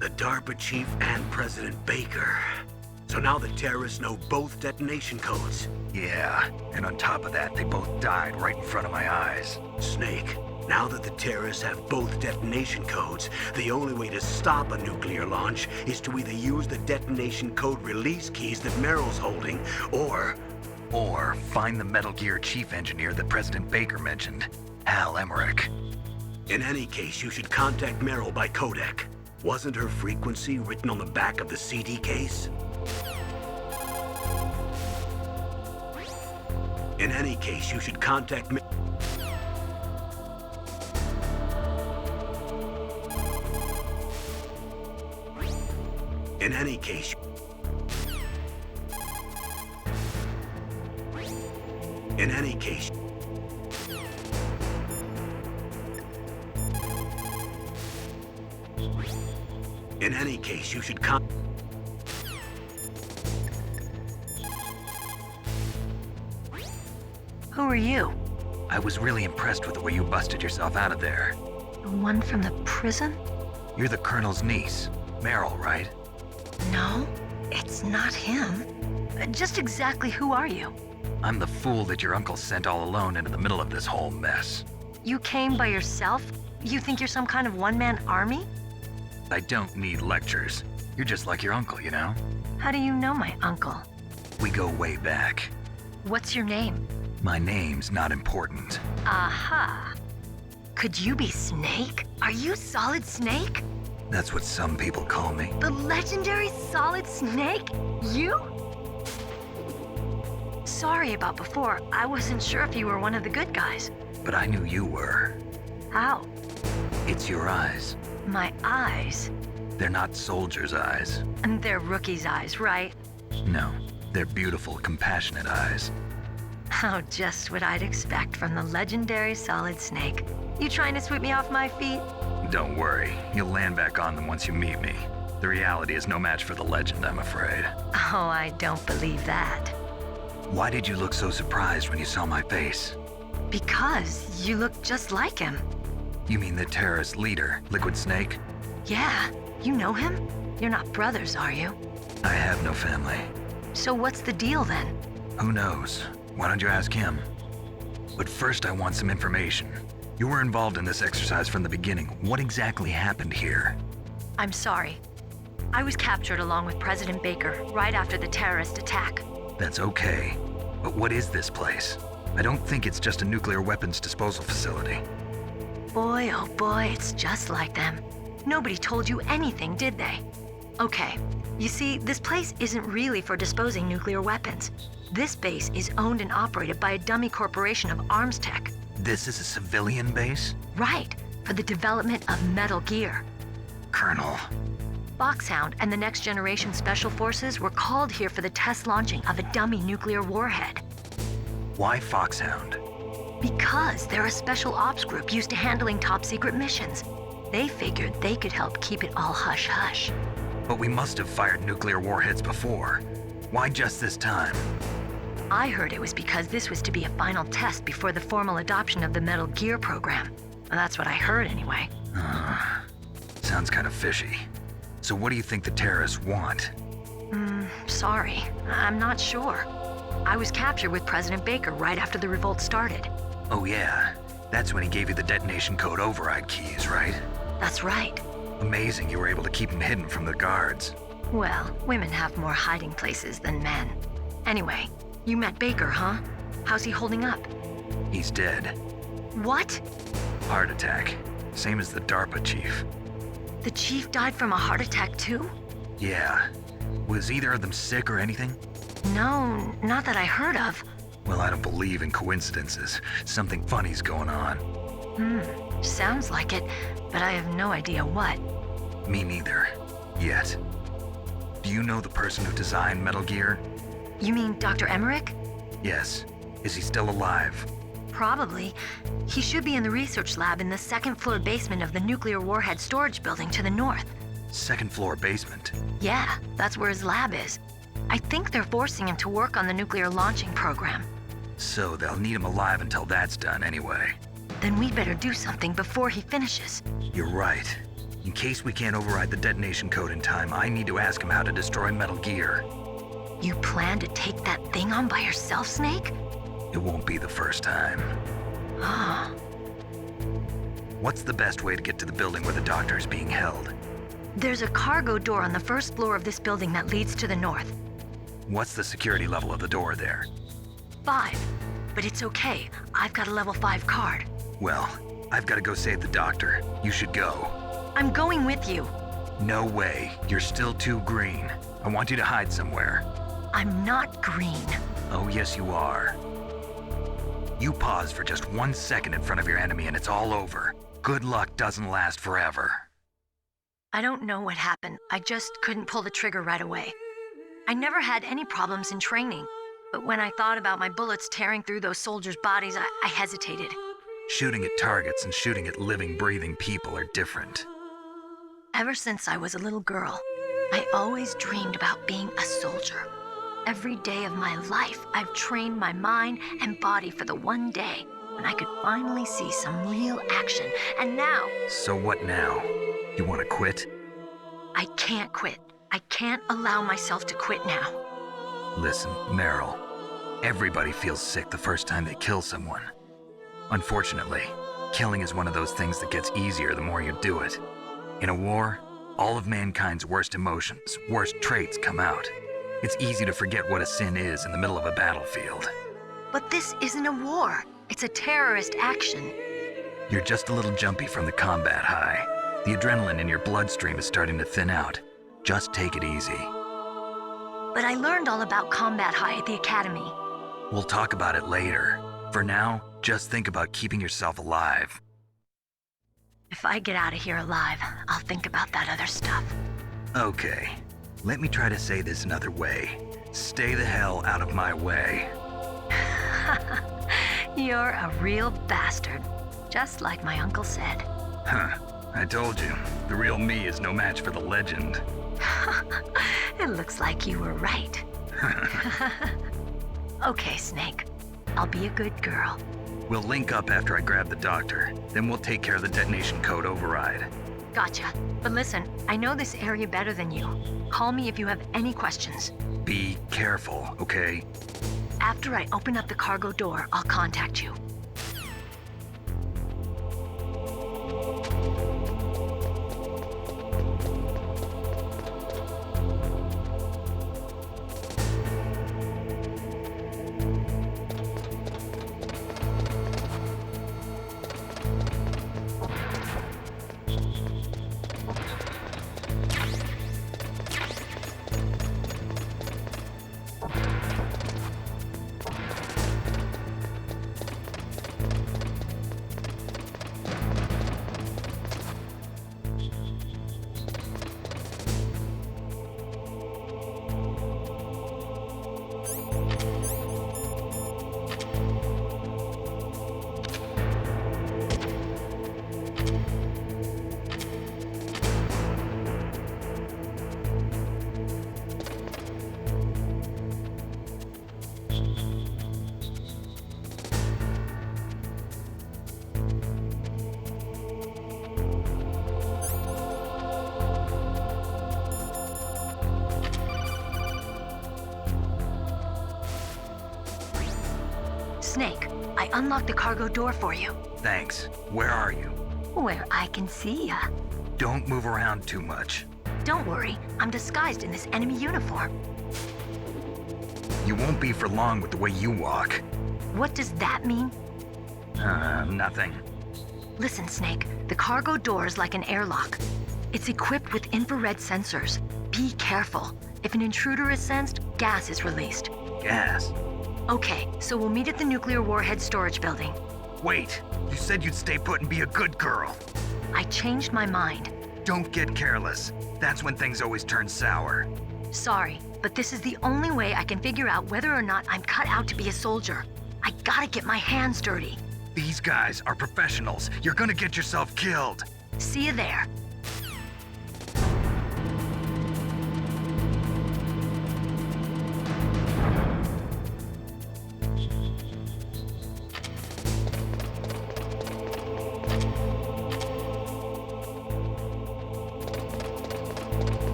The DARPA chief and President Baker. So now the terrorists know both detonation codes. Yeah, and on top of that, they both died right in front of my eyes. Snake, now that the terrorists have both detonation codes, the only way to stop a nuclear launch is to either use the detonation code release keys that Meryl's holding, or find the Metal Gear chief engineer that President Baker mentioned, Hal Emmerich. In any case, you should contact Meryl by codec. Wasn't her frequency written on the back of the CD case? In any case, you should contact me. In any case. In any case. In any case, you should Who are you? I was really impressed with the way you busted yourself out of there. The one from the prison? You're the Colonel's niece, Meryl, right? No, it's not him. Just exactly who are you? I'm the fool that your uncle sent all alone into the middle of this whole mess. You came by yourself? You think you're some kind of one-man army? I don't need lectures. You're just like your uncle, you know? How do you know my uncle? We go way back. What's your name? My name's not important. Aha. Could you be Snake? Are you Solid Snake? That's what some people call me. The legendary Solid Snake? You? Sorry about before. I wasn't sure if you were one of the good guys. But I knew you were. How? It's your eyes. My eyes? They're not soldiers' eyes. And they're rookies' eyes, right? No, they're beautiful, compassionate eyes. Oh, just what I'd expect from the legendary Solid Snake. You trying to sweep me off my feet? Don't worry, you'll land back on them once you meet me. The reality is no match for the legend, I'm afraid. Oh, I don't believe that. Why did you look so surprised when you saw my face? Because you look just like him. You mean the terrorist leader, Liquid Snake? Yeah, you know him? You're not brothers, are you? I have no family. So what's the deal then? Who knows? Why don't you ask him? But first I want some information. You were involved in this exercise from the beginning. What exactly happened here? I'm sorry. I was captured along with President Baker right after the terrorist attack. That's okay. But what is this place? I don't think it's just a nuclear weapons disposal facility. Boy, oh boy, it's just like them. Nobody told you anything, did they? Okay, you see, this place isn't really for disposing nuclear weapons. This base is owned and operated by a dummy corporation of arms tech. This is a civilian base? Right, for the development of Metal Gear. Colonel. Foxhound and the Next Generation Special Forces were called here for the test launching of a dummy nuclear warhead. Why Foxhound? Because they're a special ops group used to handling top-secret missions. They figured they could help keep it all hush-hush. But we must have fired nuclear warheads before. Why just this time? I heard it was because this was to be a final test before the formal adoption of the Metal Gear program. Well, that's what I heard anyway. Sounds kind of fishy. So what do you think the terrorists want? Sorry, I'm not sure. I was captured with President Baker right after the revolt started. Oh yeah, that's when he gave you the detonation code override keys, right? That's right. Amazing you were able to keep him hidden from the guards. Well, women have more hiding places than men. Anyway, you met Baker, huh? How's he holding up? He's dead. What? Heart attack. Same as the DARPA chief. The chief died from a heart attack too? Yeah. Was either of them sick or anything? No, not that I heard of. Well, I don't believe in coincidences. Something funny's going on. Sounds like it, but I have no idea what. Me neither. Yet. Do you know the person who designed Metal Gear? You mean Dr. Emmerich? Yes. Is he still alive? Probably. He should be in the research lab in the second-floor basement of the nuclear warhead storage building to the north. Second floor basement? Yeah, that's where his lab is. I think they're forcing him to work on the nuclear launching program. So they'll need him alive until that's done anyway. Then we better do something before he finishes. You're right. In case we can't override the detonation code in time, I need to ask him how to destroy Metal Gear. You plan to take that thing on by yourself, Snake? It won't be the first time. Ah. What's the best way to get to the building where the doctor is being held? There's a cargo door on the first floor of this building that leads to the north. What's the security level of the door there? 5. But it's okay. I've got a level 5 card. Well, I've got to go save the doctor. You should go. I'm going with you. No way. You're still too green. I want you to hide somewhere. I'm not green. Oh, yes, you are. You pause for just 1 second in front of your enemy and it's all over. Good luck doesn't last forever. I don't know what happened. I just couldn't pull the trigger right away. I never had any problems in training, but when I thought about my bullets tearing through those soldiers' bodies, I hesitated. Shooting at targets and shooting at living, breathing people are different. Ever since I was a little girl, I always dreamed about being a soldier. Every day of my life, I've trained my mind and body for the one day when I could finally see some real action, and now... So what now? You want to quit? I can't quit. I can't allow myself to quit now. Listen, Meryl, everybody feels sick the first time they kill someone. Unfortunately, killing is one of those things that gets easier the more you do it. In a war, all of mankind's worst emotions, worst traits come out. It's easy to forget what a sin is in the middle of a battlefield. But this isn't a war. It's a terrorist action. You're just a little jumpy from the combat high. The adrenaline in your bloodstream is starting to thin out. Just take it easy. But I learned all about combat high at the academy. We'll talk about it later. For now, just think about keeping yourself alive. If I get out of here alive, I'll think about that other stuff. Okay, let me try to say this another way. Stay the hell out of my way. You're a real bastard, just like my uncle said. Huh, I told you, the real me is no match for the legend. It looks like you were right. Okay, Snake. I'll be a good girl. We'll link up after I grab the doctor. Then we'll take care of the detonation code override. Gotcha. But listen, I know this area better than you. Call me if you have any questions. Be careful, okay? After I open up the cargo door, I'll contact you. Snake, I unlocked the cargo door for you. Thanks. Where are you? Where I can see ya. Don't move around too much. Don't worry, I'm disguised in this enemy uniform. You won't be for long with the way you walk. What does that mean? Nothing. Listen, Snake, the cargo door is like an airlock. It's equipped with infrared sensors. Be careful. If an intruder is sensed, gas is released. Gas? Okay, so we'll meet at the nuclear warhead storage building. Wait, you said you'd stay put and be a good girl. I changed my mind. Don't get careless. That's when things always turn sour. Sorry, but this is the only way I can figure out whether or not I'm cut out to be a soldier. I gotta get my hands dirty. These guys are professionals. You're gonna get yourself killed. See you there.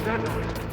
that noise?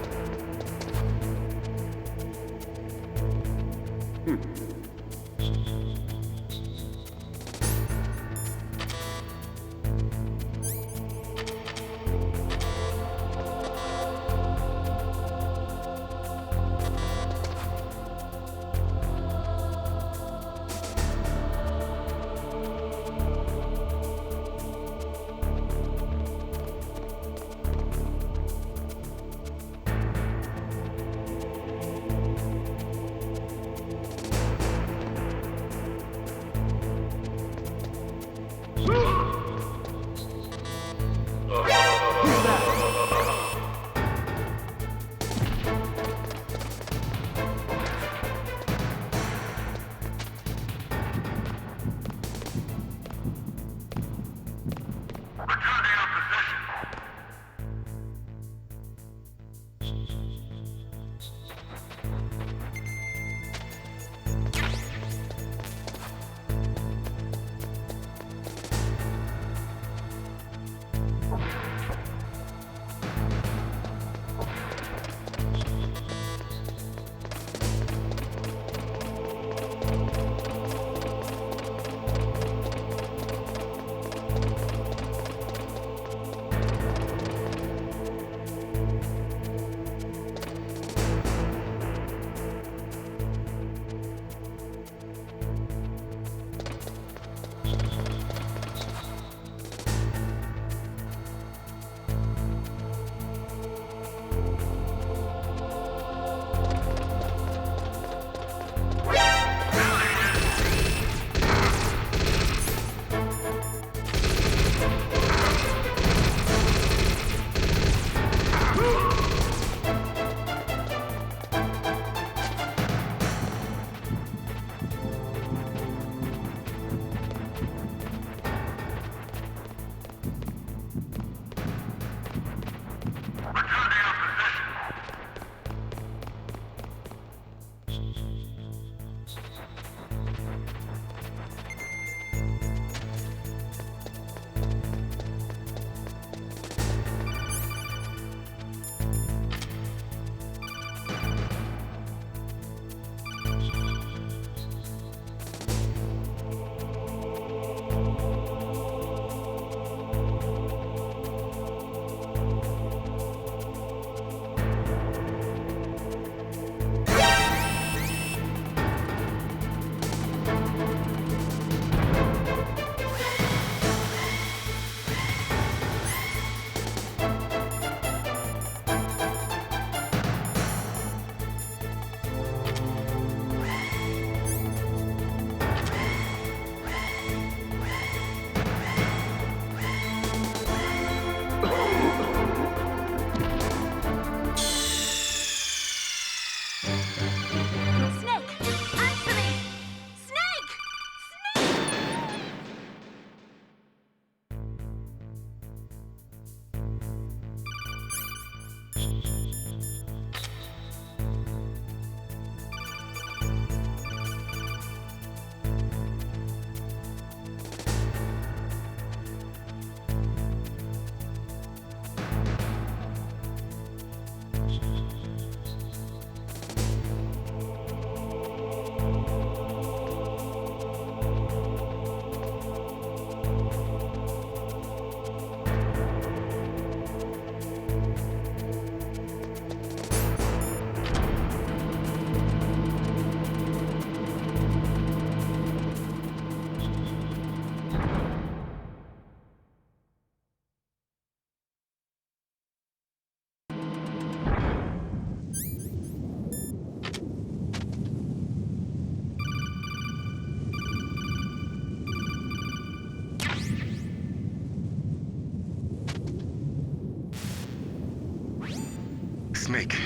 Snake,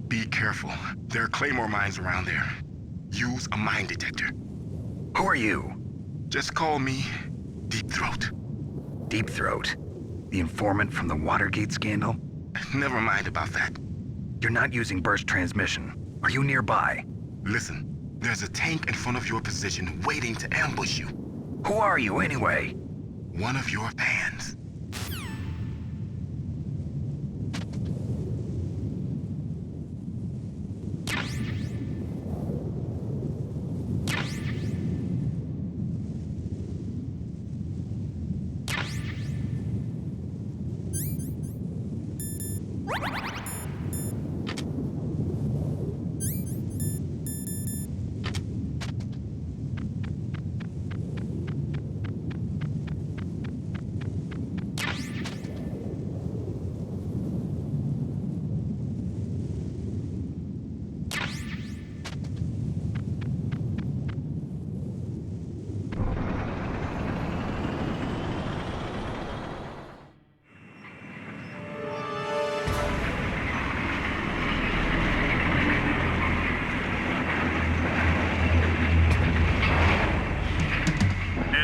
be careful. There are claymore mines around there. Use a mine detector. Who are you? Just call me Deep Throat. Deep Throat? The informant from the Watergate scandal? Never mind about that. You're not using burst transmission. Are you nearby? Listen, there's a tank in front of your position waiting to ambush you. Who are you anyway? One of your fans.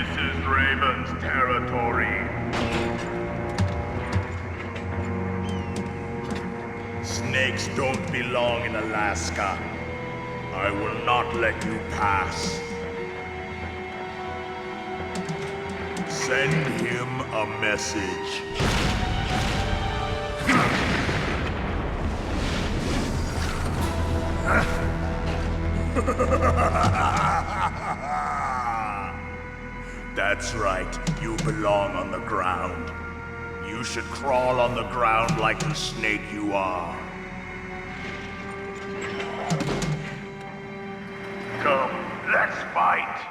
This is Raven's territory. Snakes don't belong in Alaska. I will not let you pass. Send him a message. That's right, you belong on the ground. You should crawl on the ground like the snake you are. Come, let's fight!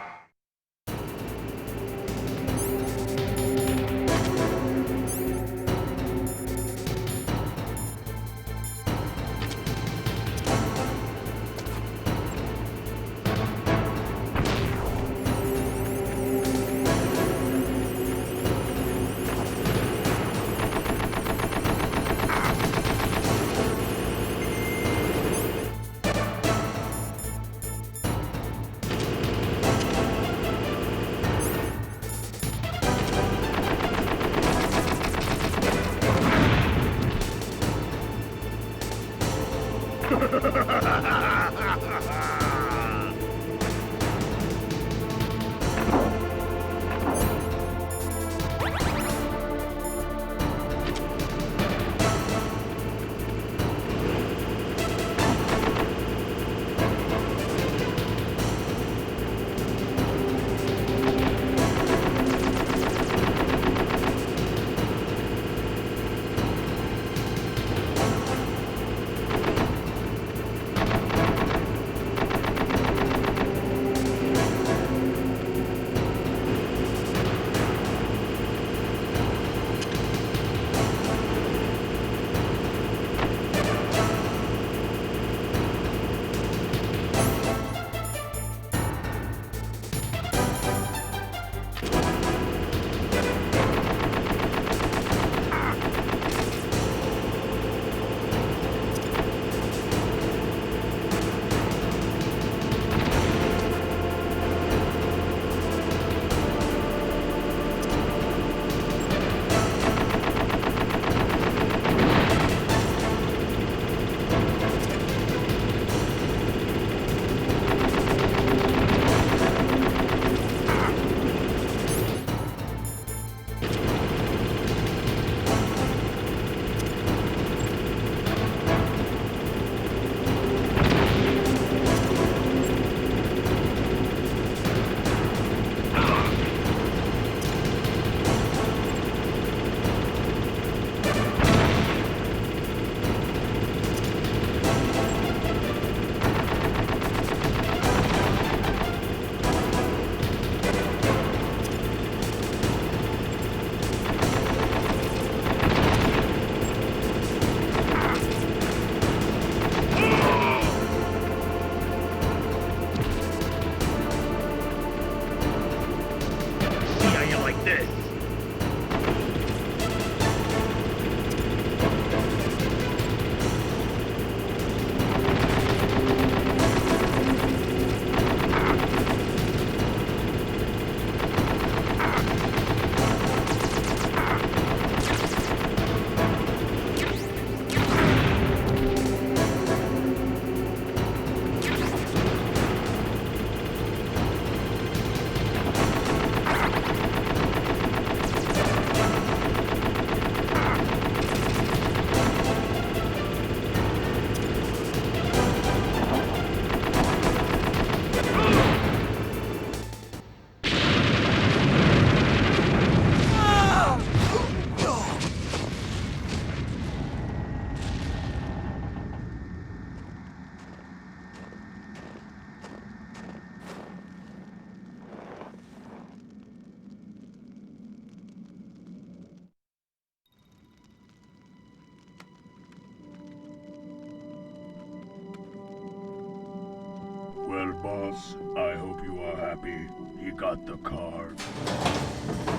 Well, boss, I hope you are happy. He got the card.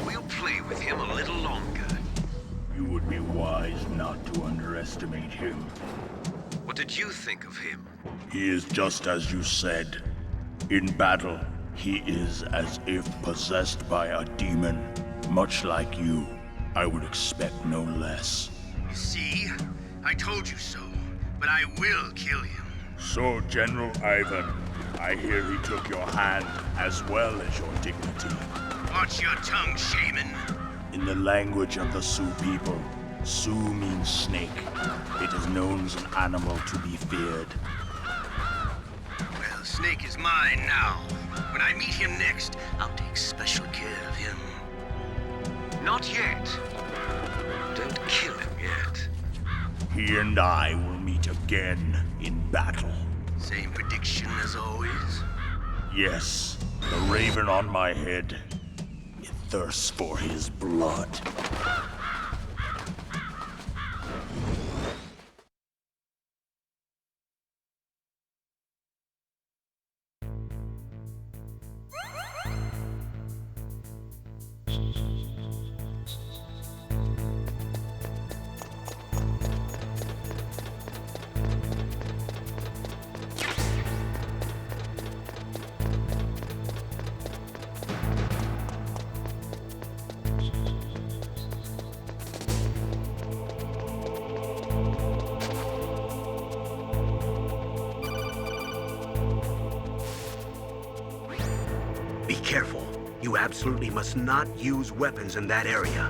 We'll play with him a little longer. You would be wise not to underestimate him. What did you think of him? He is just as you said. In battle, He is as if possessed by a demon, much like you. I would expect no less. See? I told you so. But I will kill him. So, General Ivan, I hear he took your hand as well as your dignity. Watch your tongue, shaman. In the language of the Sioux people, Sioux means snake. It is known as an animal to be feared. Well, Snake is mine now. When I meet him next, I'll take special care of him. Not yet. Don't kill him yet. He and I will meet again in battle. Same prediction as always. Yes, the raven on my head. It thirsts for his blood. Be careful. You absolutely must not use weapons in that area.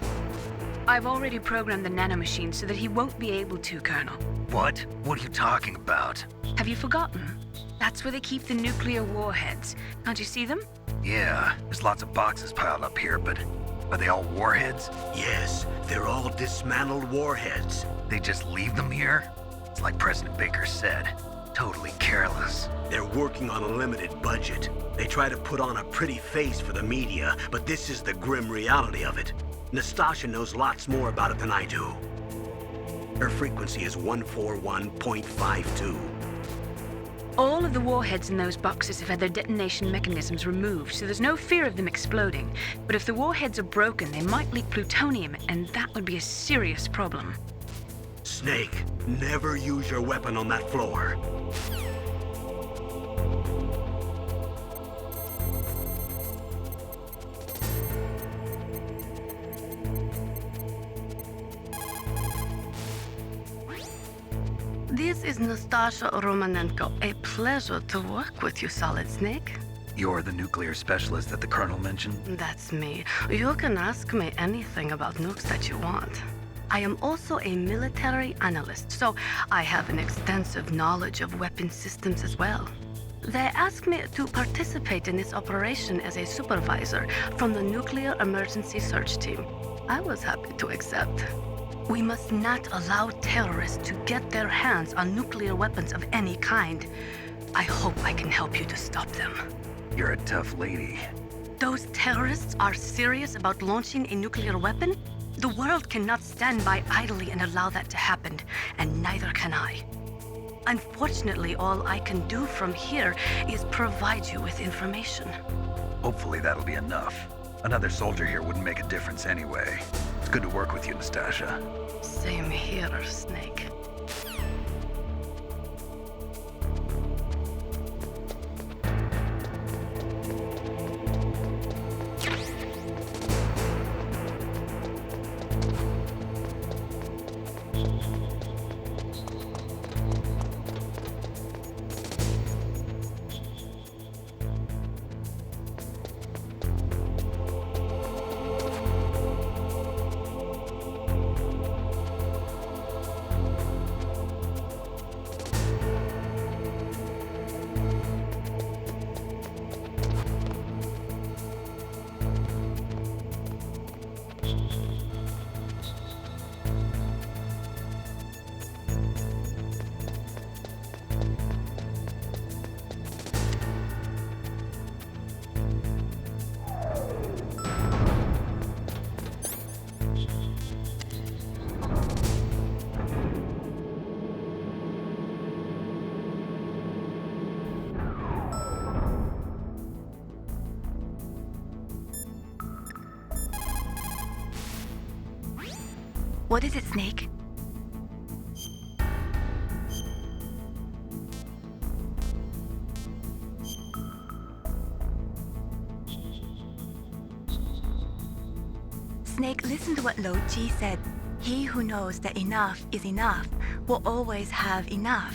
I've already programmed the nanomachine so that he won't be able to, Colonel. What? What are you talking about? Have you forgotten? That's where they keep the nuclear warheads. Can't you see them? Yeah, there's lots of boxes piled up here, but are they all warheads? Yes, they're all dismantled warheads. They just leave them here? It's like President Baker said, totally careless. They're working on a limited budget. They try to put on a pretty face for the media, but this is the grim reality of it. Nastasha knows lots more about it than I do. Her frequency is 141.52. All of the warheads in those boxes have had their detonation mechanisms removed, so there's no fear of them exploding. But if the warheads are broken, they might leak plutonium, and that would be a serious problem. Snake, never use your weapon on that floor. This is Nastasha Romanenko. A pleasure to work with you, Solid Snake. You're the nuclear specialist that the Colonel mentioned? That's me. You can ask me anything about nukes that you want. I am also a military analyst, so I have an extensive knowledge of weapon systems as well. They asked me to participate in this operation as a supervisor from the Nuclear Emergency Search Team. I was happy to accept. We must not allow terrorists to get their hands on nuclear weapons of any kind. I hope I can help you to stop them. You're a tough lady. Those terrorists are serious about launching a nuclear weapon? The world cannot stand by idly and allow that to happen, and neither can I. Unfortunately, all I can do from here is provide you with information. Hopefully that'll be enough. Another soldier here wouldn't make a difference anyway. It's good to work with you, Nastasha. Same here, Snake. What is it, Snake? Snake, listen to what Lo Ji said. He who knows that enough is enough will always have enough.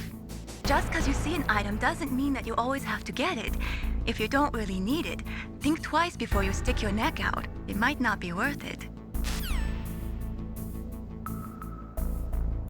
Just because you see an item doesn't mean that you always have to get it. If you don't really need it, think twice before you stick your neck out. It might not be worth it.